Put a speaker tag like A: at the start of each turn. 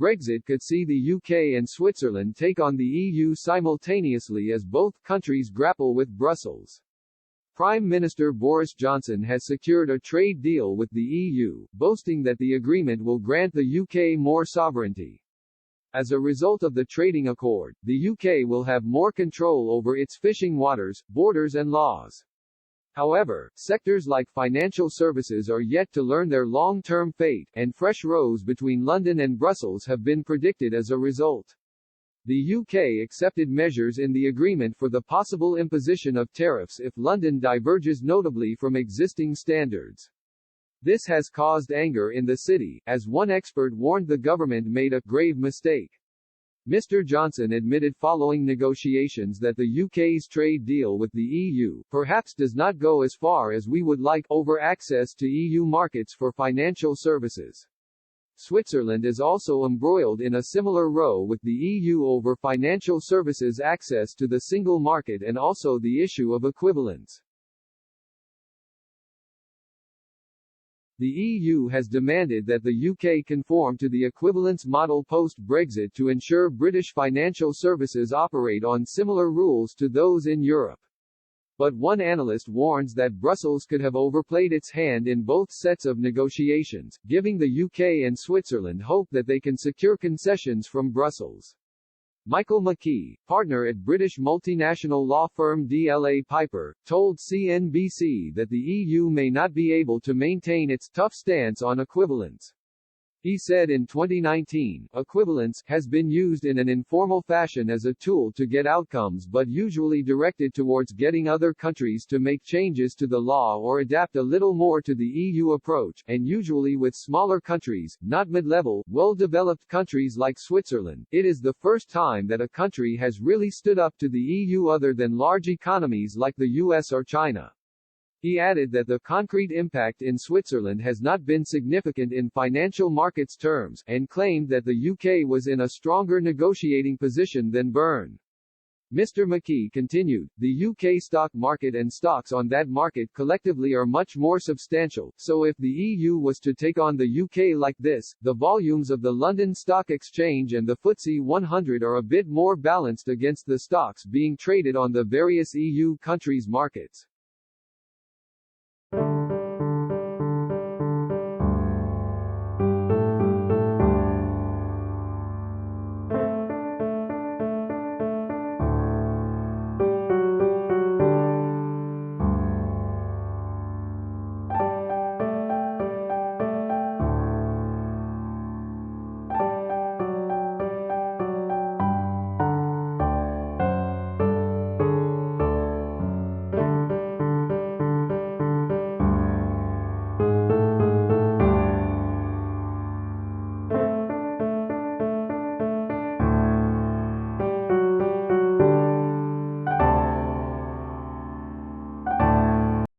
A: Brexit could see the UK and Switzerland take on the EU simultaneously as both countries grapple with Brussels. Prime Minister Boris Johnson has secured a trade deal with the EU, boasting that the agreement will grant the UK more sovereignty. As a result of the trading accord, the UK will have more control over its fishing waters, borders and laws. However, sectors like financial services are yet to learn their long-term fate, and fresh rows between London and Brussels have been predicted as a result. The UK accepted measures in the agreement for the possible imposition of tariffs if London diverges notably from existing standards. This has caused anger in the city, as one expert warned the government made a grave mistake. Mr. Johnson admitted following negotiations that the UK's trade deal with the EU perhaps does not go as far as we would like over access to EU markets for financial services. Switzerland is also embroiled in a similar row with the EU over financial services access to the single market and also the issue of equivalence. The EU has demanded that the UK conform to the equivalence model post-Brexit to ensure British financial services operate on similar rules to those in Europe. But one analyst warns that Brussels could have overplayed its hand in both sets of negotiations, giving the UK and Switzerland hope that they can secure concessions from Brussels. Michael McKee, partner at British multinational law firm DLA Piper, told CNBC that the EU may not be able to maintain its tough stance on equivalence. He said in 2019, equivalence has been used in an informal fashion as a tool to get outcomes but usually directed towards getting other countries to make changes to the law or adapt a little more to the EU approach, and usually with smaller countries, not mid-level, well-developed countries like Switzerland. It is the first time that a country has really stood up to the EU other than large economies like the US or China. He added that the concrete impact in Switzerland has not been significant in financial markets terms, and claimed that the UK was in a stronger negotiating position than Bern. Mr. McKee continued, the UK stock market and stocks on that market collectively are much more substantial, so if the EU was to take on the UK like this, the volumes of the London Stock Exchange and the FTSE 100 are a bit more balanced against the stocks being traded on the various EU countries' markets.